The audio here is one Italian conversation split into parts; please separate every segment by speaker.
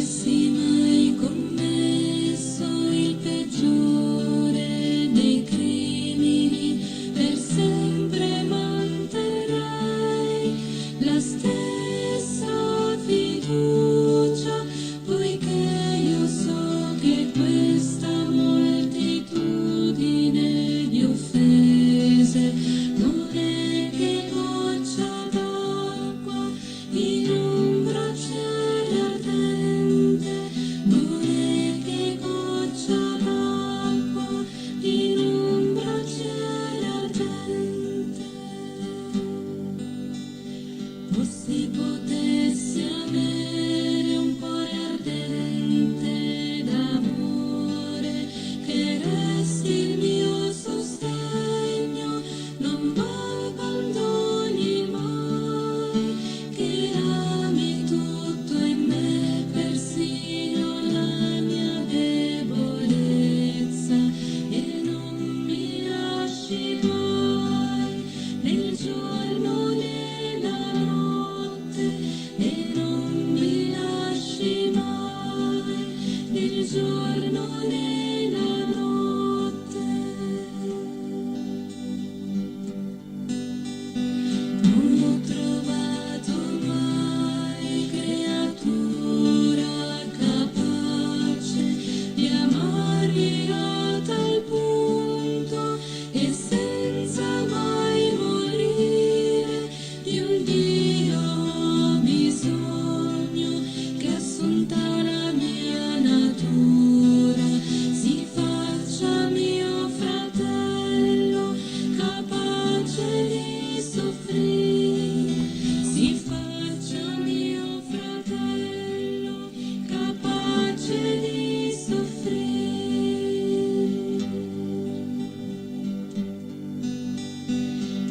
Speaker 1: avessi mai commesso il peggiore dei crimini, per sempre manterrei la stessa fiducia, poiché io so che questa moltitudine di offese non è che goccia d'acqua in un braciere ardente, non è che goccia d'acqua in un braciere ardente. O se potessi avere un cuore ardente d'amore, che resti il mio sostegno, non m'abbandoni mai, che ami tutto in me, persino la mia debolezza, e non mi lasci mai nel giorno né la notte, e non mi lasci mai nel giorno né la notte. Non ho trovato mai creatura capace di amarmi a tal punto, e senza mai morire di un Dio ho bisogno, che assunta la mia natura si faccia mio fratello, capace di soffrire, si faccia mio fratello, capace di soffrire.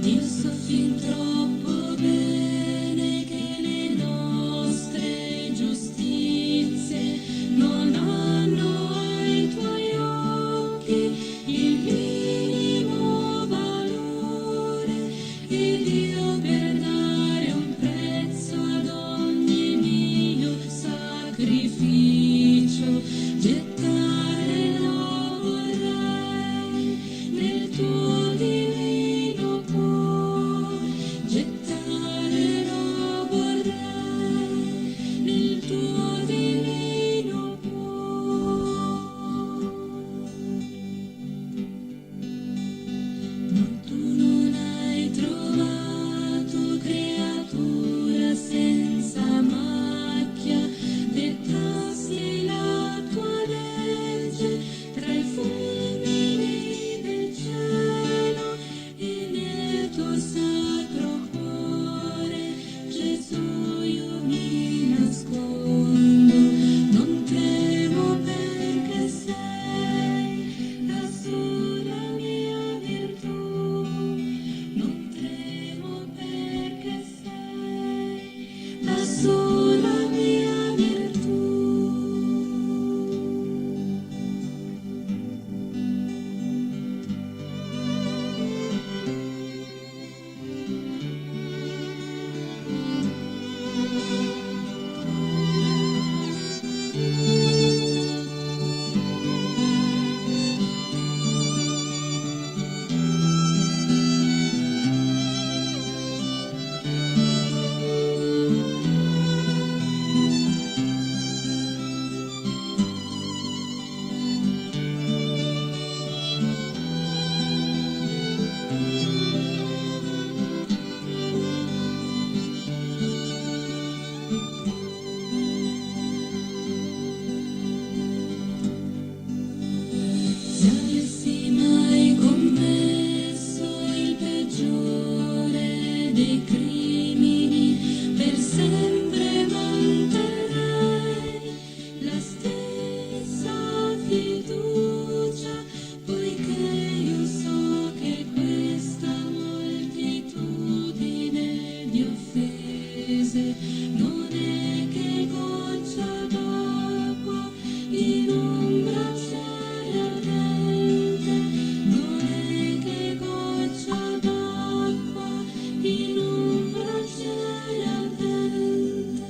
Speaker 1: Io so fin troppo bene che le nostre giustizie non hanno ai tuoi occhi il minimo valore, ed io per dare un prezzo ad ogni mio sacrificio, gettare lo vorrei nel tuo divino cuore, gettare lo vorrei nel tuo divino cuore. No, tu non hai trovato creatura senza macchia, dettasti la tua legge tra i fulmini del cielo, e nel tuo sacro cuore, Gesù, io mi nascondo, non tremo perché sei la sola mia virtù, non tremo perché sei la sola mia virtù. Se avessi mai commesso il peggiore dei crimini, per sempre manterrei la stessa fiducia, poiché io so che questa moltitudine di offese non è che goccia d'acqua in un braciere ardente, non è che goccia d'acqua in un braciere ardente.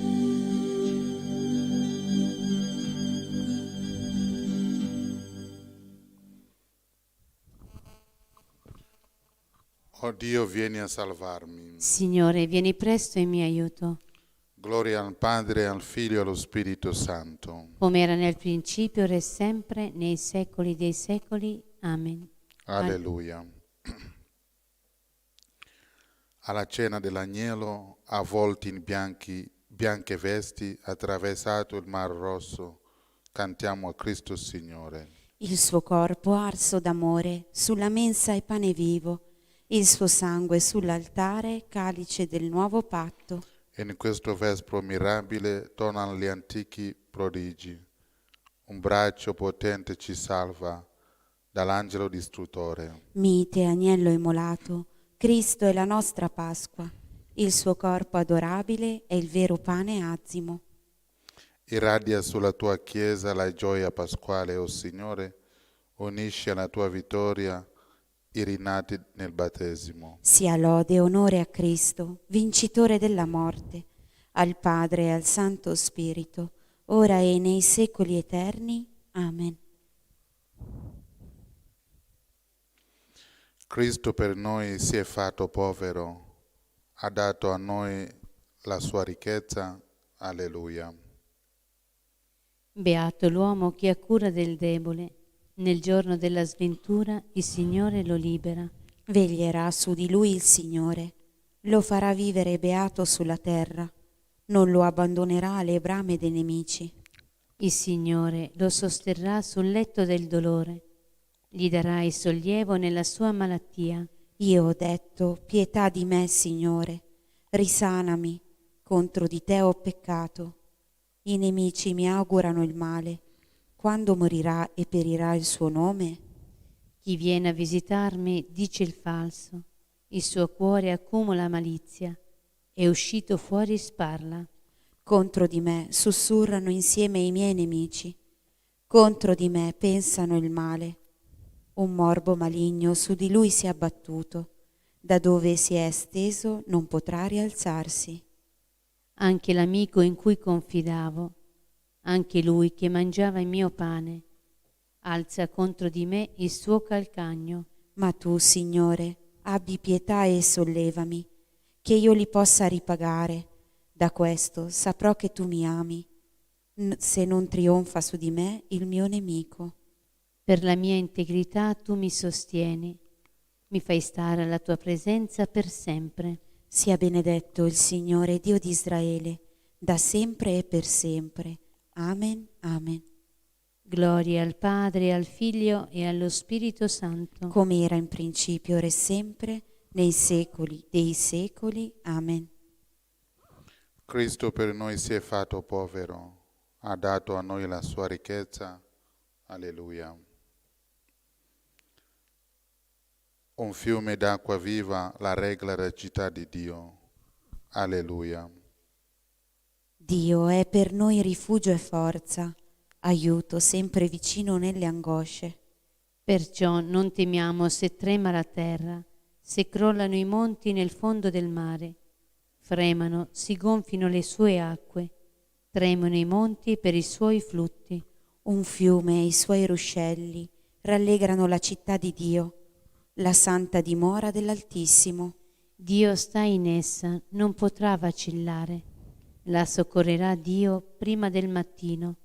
Speaker 2: Oh Dio, vieni a salvarmi.
Speaker 1: Signore, vieni presto in mio aiuto,
Speaker 2: Gloria al Padre, al Figlio e allo Spirito Santo.
Speaker 1: come era nel principio, ora e sempre, nei secoli dei secoli. Amen.
Speaker 2: Alleluia. Alla cena dell'agnello, avvolti in bianche vesti, attraversato il Mar Rosso, cantiamo a Cristo Signore.
Speaker 3: Il suo corpo arso d'amore, sulla mensa è pane vivo, il suo sangue sull'altare, calice del nuovo patto.
Speaker 2: E in questo vespro mirabile tornano gli antichi prodigi. Un braccio potente ci salva dall'angelo distruttore.
Speaker 3: Mite agnello immolato, Cristo è la nostra Pasqua, il suo corpo adorabile è il vero pane azimo.
Speaker 2: Irradia sulla tua Chiesa la gioia pasquale, o Signore, unisci alla tua vittoria i rinati nel battesimo.
Speaker 3: Sia lode e onore a Cristo, vincitore della morte, al Padre e al Santo Spirito, ora e nei secoli eterni. Amen.
Speaker 2: Cristo per noi si è fatto povero, ha dato a noi la sua ricchezza. Alleluia.
Speaker 1: Beato l'uomo che ha cura del debole. Nel giorno della sventura il Signore lo libera.
Speaker 3: Veglierà su di lui il Signore, lo farà vivere beato sulla terra, non lo abbandonerà alle brame dei nemici.
Speaker 1: Il Signore lo sosterrà sul letto del dolore. Gli darà il sollievo nella sua malattia.
Speaker 3: Io ho detto, pietà di me, Signore, risanami, contro di te ho peccato. I nemici mi augurano il male. Quando morirà e perirà il suo nome?
Speaker 1: Chi viene a visitarmi dice il falso. Il suo cuore accumula malizia. È uscito fuori e sparla.
Speaker 3: Contro di me sussurrano insieme i miei nemici. Contro di me pensano il male. Un morbo maligno su di lui si è abbattuto. Da dove si è esteso non potrà rialzarsi.
Speaker 1: Anche l'amico in cui confidavo, anche lui che mangiava il mio pane, alza contro di me il suo calcagno.
Speaker 3: Ma tu, Signore, abbi pietà e sollevami, che io li possa ripagare. Da questo saprò che tu mi ami, se non trionfa su di me il mio nemico.
Speaker 1: Per la mia integrità tu mi sostieni, mi fai stare alla tua presenza per sempre.
Speaker 3: Sia benedetto il Signore Dio di Israele, da sempre e per sempre. Amen, amen.
Speaker 1: Gloria al Padre, al Figlio e allo Spirito Santo.
Speaker 3: Come era in principio, ora e sempre, nei secoli dei secoli. Amen.
Speaker 2: Cristo per noi si è fatto povero, ha dato a noi la sua ricchezza. Alleluia. Un fiume d'acqua viva la regla la città di Dio. Alleluia.
Speaker 3: Dio è per noi rifugio e forza, aiuto sempre vicino nelle angosce.
Speaker 1: Perciò non temiamo se trema la terra, se crollano i monti nel fondo del mare. Fremano, si gonfino le sue acque, tremano i monti per i suoi flutti.
Speaker 3: Un fiume e i suoi ruscelli rallegrano la città di Dio, la santa dimora dell'Altissimo.
Speaker 1: Dio sta in essa, non potrà vacillare. La soccorrerà Dio prima del mattino.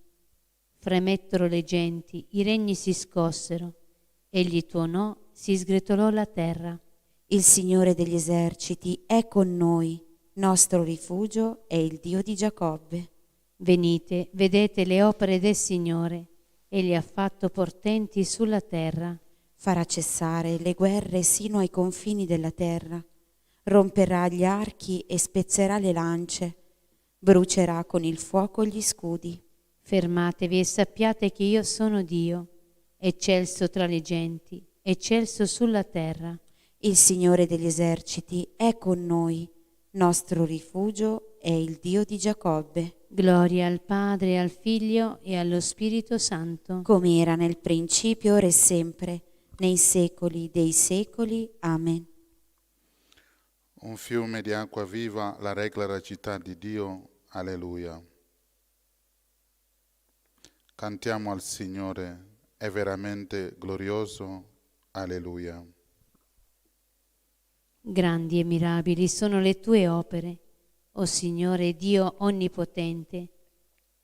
Speaker 1: Fremettero le genti, i regni si scossero. Egli tuonò, si sgretolò la terra.
Speaker 3: Il Signore degli eserciti è con noi, nostro rifugio è il Dio di Giacobbe.
Speaker 1: Venite, vedete le opere del Signore. Egli ha fatto portenti sulla terra.
Speaker 3: Farà cessare le guerre sino ai confini della terra. Romperà gli archi e spezzerà le lance. Brucerà con il fuoco gli scudi.
Speaker 1: Fermatevi e sappiate che io sono Dio, eccelso tra le genti, eccelso sulla terra.
Speaker 3: Il Signore degli eserciti è con noi, nostro rifugio è il Dio di Giacobbe.
Speaker 1: Gloria al Padre, al Figlio e allo Spirito Santo.
Speaker 3: Come era nel principio, ora e sempre, nei secoli dei secoli. Amen.
Speaker 2: Un fiume di acqua viva la regla la città di Dio. Alleluia. Cantiamo al Signore, è veramente glorioso. Alleluia.
Speaker 1: Grandi e mirabili sono le tue opere, o Signore Dio onnipotente.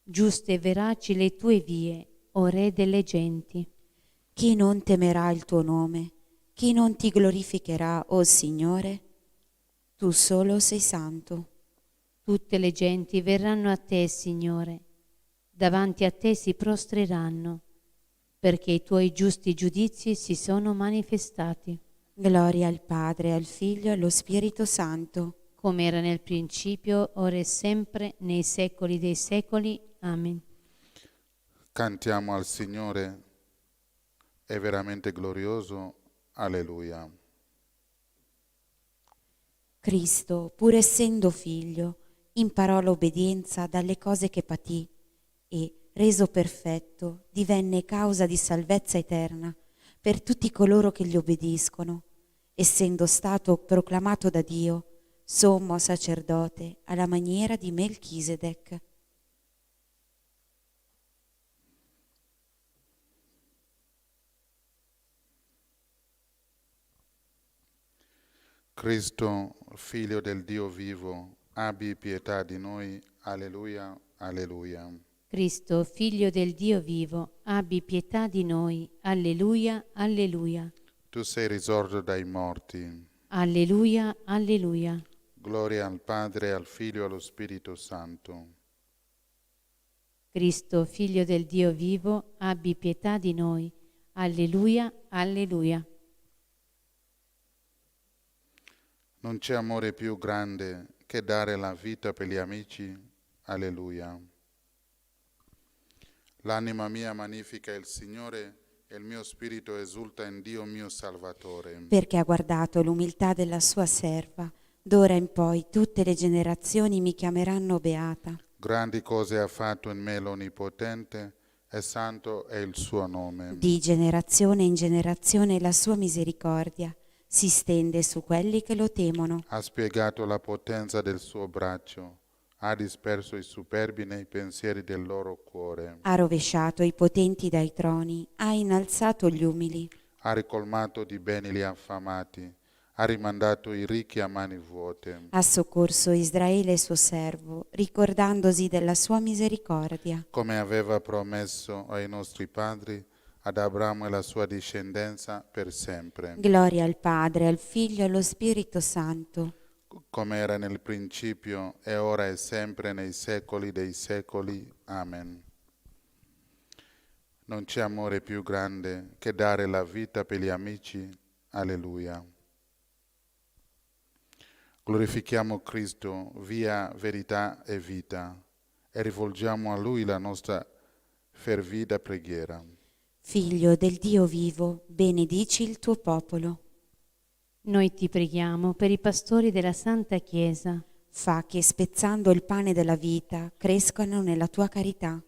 Speaker 1: Giuste e veraci le tue vie, o Re delle genti.
Speaker 3: Chi non temerà il tuo nome? Chi non ti glorificherà, o Signore? Tu solo sei santo.
Speaker 1: Tutte le genti verranno a te, Signore. Davanti a te si prostreranno, perché i tuoi giusti giudizi si sono manifestati.
Speaker 3: Gloria al Padre, al Figlio e allo Spirito Santo,
Speaker 1: come era nel principio, ora e sempre, nei secoli dei secoli. Amen.
Speaker 2: Cantiamo al Signore, è veramente glorioso. Alleluia.
Speaker 3: Cristo, pur essendo figlio, imparò l'obbedienza dalle cose che patì e, reso perfetto, divenne causa di salvezza eterna per tutti coloro che gli obbediscono, essendo stato proclamato da Dio sommo sacerdote alla maniera di Melchisedec.
Speaker 2: Cristo, Figlio del Dio vivo, abbi pietà di noi. Alleluia, alleluia.
Speaker 1: Cristo, Figlio del Dio vivo, abbi pietà di noi. Alleluia, alleluia.
Speaker 2: Tu sei risorto dai morti.
Speaker 1: Alleluia, alleluia.
Speaker 2: Gloria al Padre, al Figlio e allo Spirito Santo.
Speaker 1: Cristo, Figlio del Dio vivo, abbi pietà di noi. Alleluia, alleluia.
Speaker 2: Non c'è amore più grande che dare la vita per gli amici. Alleluia. L'anima mia magnifica il Signore e il mio spirito esulta in Dio mio Salvatore.
Speaker 3: Perché ha guardato l'umiltà della sua serva, d'ora in poi tutte le generazioni mi chiameranno beata.
Speaker 2: Grandi cose ha fatto in me l'Onnipotente, e santo è il suo nome.
Speaker 3: Di generazione in generazione la sua misericordia si stende su quelli che lo temono.
Speaker 2: Ha spiegato la potenza del suo braccio, ha disperso i superbi nei pensieri del loro cuore.
Speaker 3: Ha rovesciato i potenti dai troni, ha innalzato gli umili.
Speaker 2: Ha ricolmato di beni gli affamati, ha rimandato i ricchi a mani vuote.
Speaker 3: Ha soccorso Israele suo servo, ricordandosi della sua misericordia.
Speaker 2: Come aveva promesso ai nostri padri, ad Abramo e la sua discendenza per sempre.
Speaker 3: Gloria al Padre, al Figlio e allo Spirito Santo.
Speaker 2: Come era nel principio, e ora e sempre, nei secoli dei secoli. Amen. Non c'è amore più grande che dare la vita per gli amici. Alleluia. Glorifichiamo Cristo, via, verità e vita, e rivolgiamo a Lui la nostra fervida preghiera.
Speaker 3: Figlio del Dio vivo, benedici il tuo popolo.
Speaker 1: Noi ti preghiamo per i pastori della Santa Chiesa.
Speaker 3: Fa che, spezzando il pane della vita, crescano nella tua carità.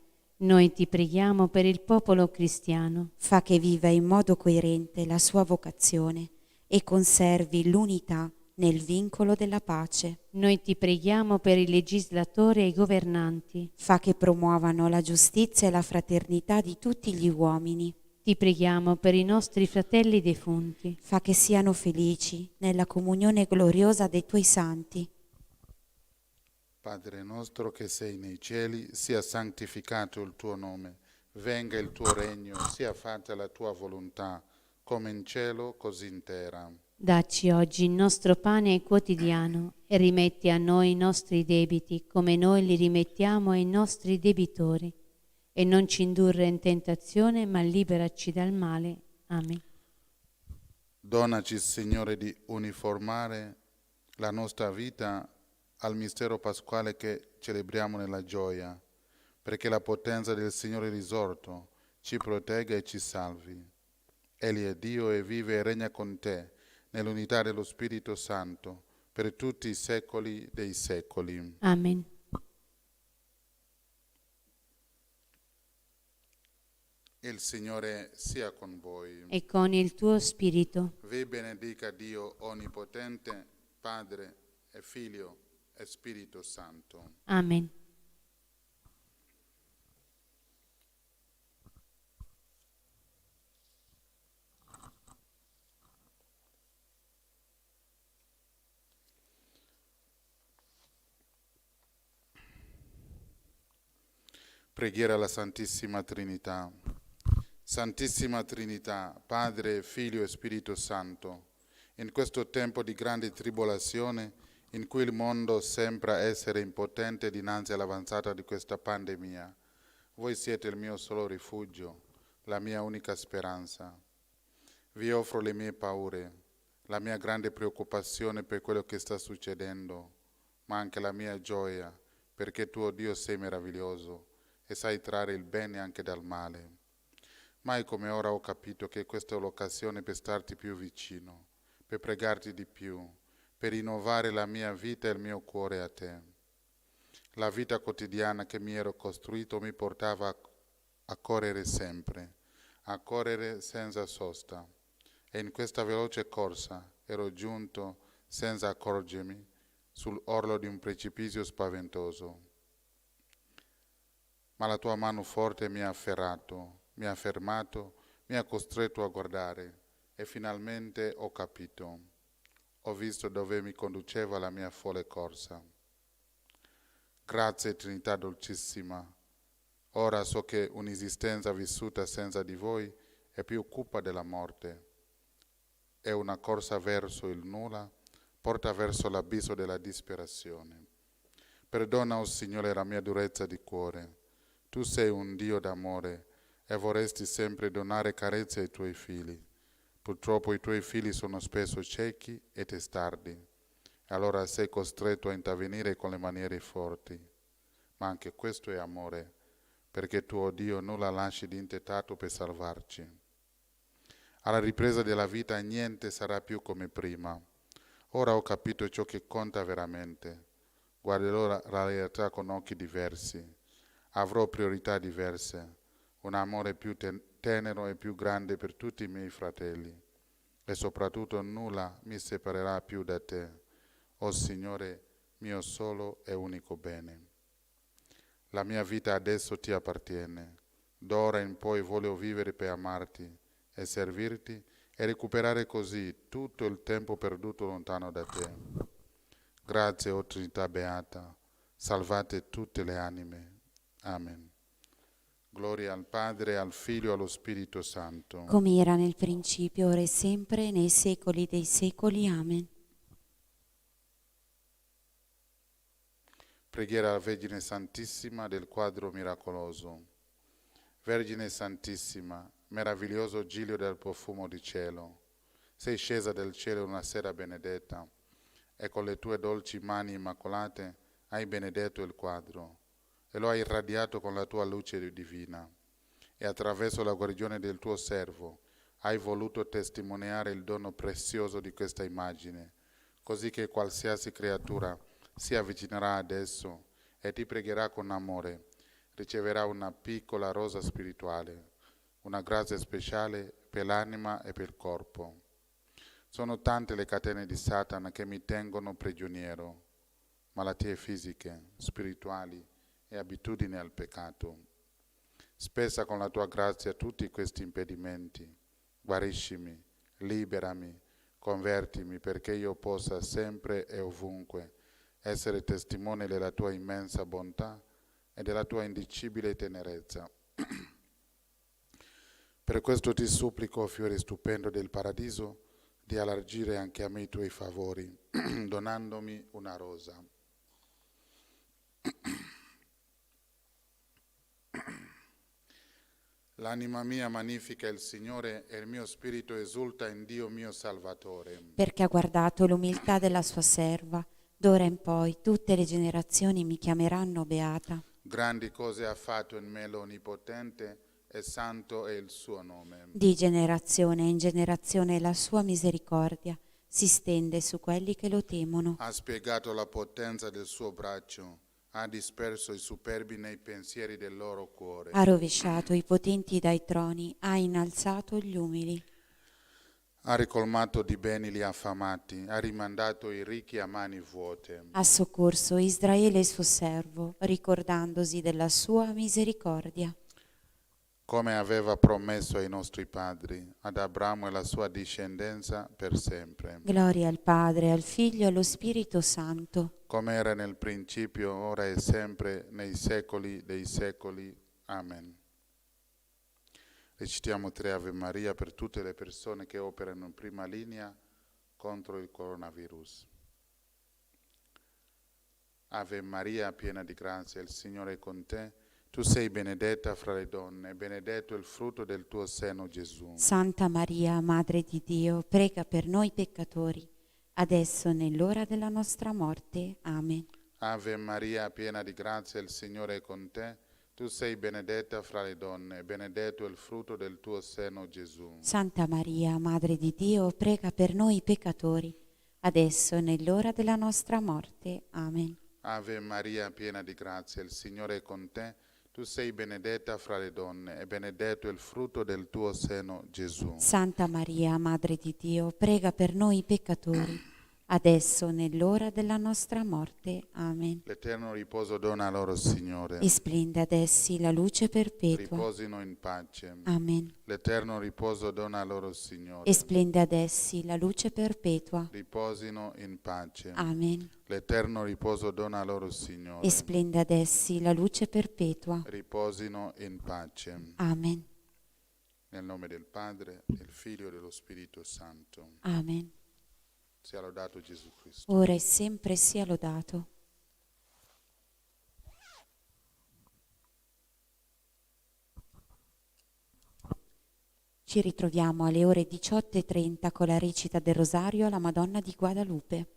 Speaker 1: Noi ti preghiamo per il popolo cristiano.
Speaker 3: Fa che viva in modo coerente la sua vocazione e conservi l'unità nel vincolo della pace.
Speaker 1: Noi ti preghiamo per i legislatori e i governanti.
Speaker 3: Fa che promuovano la giustizia e la fraternità di tutti gli uomini.
Speaker 1: Ti preghiamo per i nostri fratelli defunti.
Speaker 3: Fa che siano felici nella comunione gloriosa dei tuoi santi.
Speaker 2: Padre nostro che sei nei cieli, sia santificato il tuo nome, venga il tuo regno, sia fatta la tua volontà, come in cielo, così in terra.
Speaker 1: Dacci oggi il nostro pane quotidiano e rimetti a noi i nostri debiti come noi li rimettiamo ai nostri debitori. E non ci indurre in tentazione, ma liberaci dal male. Amen.
Speaker 2: Donaci, Signore, di uniformare la nostra vita al mistero pasquale che celebriamo nella gioia, perché la potenza del Signore risorto ci protegga e ci salvi. Egli è Dio e vive e regna con te, nell'unità dello Spirito Santo, per tutti i secoli dei secoli.
Speaker 1: Amen.
Speaker 2: Il Signore sia con voi.
Speaker 1: E con il tuo spirito.
Speaker 2: Vi benedica Dio Onnipotente, Padre e Figlio e Spirito Santo.
Speaker 1: Amen.
Speaker 2: Preghiera alla Santissima Trinità. Santissima Trinità, Padre, Figlio e Spirito Santo, in questo tempo di grande tribolazione in cui il mondo sembra essere impotente dinanzi all'avanzata di questa pandemia, voi siete il mio solo rifugio, la mia unica speranza. Vi offro le mie paure, la mia grande preoccupazione per quello che sta succedendo, ma anche la mia gioia, perché tu, Dio, sei meraviglioso e sai trarre il bene anche dal male. Mai come ora ho capito che questa è l'occasione per starti più vicino, per pregarti di più, per rinnovare la mia vita e il mio cuore a te. La vita quotidiana che mi ero costruito mi portava a correre sempre, a correre senza sosta. E in questa veloce corsa ero giunto, senza accorgermi, sull'orlo di un precipizio spaventoso. Ma la tua mano forte mi ha afferrato, mi ha fermato, mi ha costretto a guardare e finalmente ho capito. Ho visto dove mi conduceva la mia folle corsa. Grazie Trinità dolcissima. Ora so che un'esistenza vissuta senza di voi è più cupa della morte. È una corsa verso il nulla, porta verso l'abisso della disperazione. Perdona, o Signore, la mia durezza di cuore. Tu sei un Dio d'amore e vorresti sempre donare carezze ai tuoi figli. Purtroppo i tuoi figli sono spesso ciechi e testardi, e allora sei costretto a intervenire con le maniere forti. Ma anche questo è amore, perché tu, oh Dio, nulla lasci di intentato per salvarci. Alla ripresa della vita niente sarà più come prima. Ora ho capito ciò che conta veramente. Guarderò la realtà con occhi diversi. Avrò priorità diverse. Un amore più tenero e più grande per tutti i miei fratelli. E soprattutto nulla mi separerà più da te, o Signore, mio solo e unico bene. La mia vita adesso ti appartiene. D'ora in poi voglio vivere per amarti e servirti e recuperare così tutto il tempo perduto lontano da te. Grazie, o Trinità Beata, salvate tutte le anime. Amen. Gloria al Padre, al Figlio e allo Spirito Santo.
Speaker 3: Come era nel principio, ora e sempre, nei secoli dei secoli. Amen.
Speaker 2: Preghiera alla Vergine Santissima del quadro miracoloso. Vergine Santissima, meraviglioso giglio del profumo di cielo, sei scesa del cielo una sera benedetta e con le tue dolci mani immacolate hai benedetto il quadro e lo hai irradiato con la tua luce divina e attraverso la guarigione del tuo servo hai voluto testimoniare il dono prezioso di questa immagine, così che qualsiasi creatura si avvicinerà ad esso e ti pregherà con amore, riceverà una piccola rosa spirituale, una grazia speciale per l'anima e per il corpo. Sono tante le catene di Satana che mi tengono prigioniero, malattie fisiche, spirituali e abitudini al peccato. Spezza con la tua grazia tutti questi impedimenti, guariscimi, liberami, convertimi perché io possa sempre e ovunque essere testimone della tua immensa bontà e della tua indicibile tenerezza. Per questo ti supplico, fiore stupendo del paradiso, di allargire anche a me i tuoi favori, donandomi una rosa. L'anima mia magnifica il Signore e il mio spirito esulta in Dio mio Salvatore.
Speaker 3: Perché ha guardato l'umiltà della sua serva, d'ora in poi tutte le generazioni mi chiameranno beata.
Speaker 2: Grandi cose ha fatto in me l'Onnipotente e santo è il suo nome.
Speaker 3: Di generazione in generazione la sua misericordia si stende su quelli che lo temono.
Speaker 2: Ha spiegato la potenza del suo braccio, ha disperso i superbi nei pensieri del loro cuore.
Speaker 3: Ha rovesciato i potenti dai troni, ha innalzato gli umili.
Speaker 2: Ha ricolmato di beni gli affamati, ha rimandato i ricchi a mani vuote.
Speaker 3: Ha soccorso Israele suo servo, ricordandosi della sua misericordia.
Speaker 2: Come aveva promesso ai nostri padri, ad Abramo e la sua discendenza per sempre.
Speaker 3: Gloria al Padre, al Figlio e allo Spirito Santo.
Speaker 2: Come era nel principio, ora e sempre, nei secoli dei secoli. Amen. Recitiamo 3 Ave Maria per tutte le persone che operano in prima linea contro il coronavirus. Ave Maria, piena di grazia, il Signore è con te. Tu sei benedetta fra le donne, benedetto il frutto del tuo seno, Gesù.
Speaker 3: Santa Maria, Madre di Dio, prega per noi peccatori, adesso e nell'ora della nostra morte. Amen.
Speaker 2: Ave Maria, piena di grazia, il Signore è con te. Tu sei benedetta fra le donne, benedetto il frutto del tuo seno, Gesù.
Speaker 3: Santa Maria, Madre di Dio, prega per noi peccatori, adesso e nell'ora della nostra morte. Amen.
Speaker 2: Ave Maria, piena di grazia, il Signore è con te. Tu sei benedetta fra le donne, e benedetto il frutto del tuo seno, Gesù.
Speaker 3: Santa Maria, Madre di Dio, prega per noi peccatori, adesso e nell'ora della nostra morte. Amen.
Speaker 2: L'eterno riposo dona loro, Signore.
Speaker 3: E splende ad essi la luce perpetua.
Speaker 2: Riposino in pace.
Speaker 3: Amen.
Speaker 2: L'eterno riposo dona loro, Signore.
Speaker 3: E splende ad essi la luce perpetua.
Speaker 2: Riposino in pace.
Speaker 3: Amen.
Speaker 2: L'eterno riposo dona loro, Signore.
Speaker 3: E splende ad essi la luce perpetua.
Speaker 2: Riposino in pace.
Speaker 3: Amen.
Speaker 2: Nel nome del Padre, del Figlio e dello Spirito Santo.
Speaker 3: Amen.
Speaker 2: Sia lodato Gesù Cristo.
Speaker 3: Ora e sempre sia lodato. Ci ritroviamo alle ore 18:30 con la recita del Rosario alla Madonna di Guadalupe.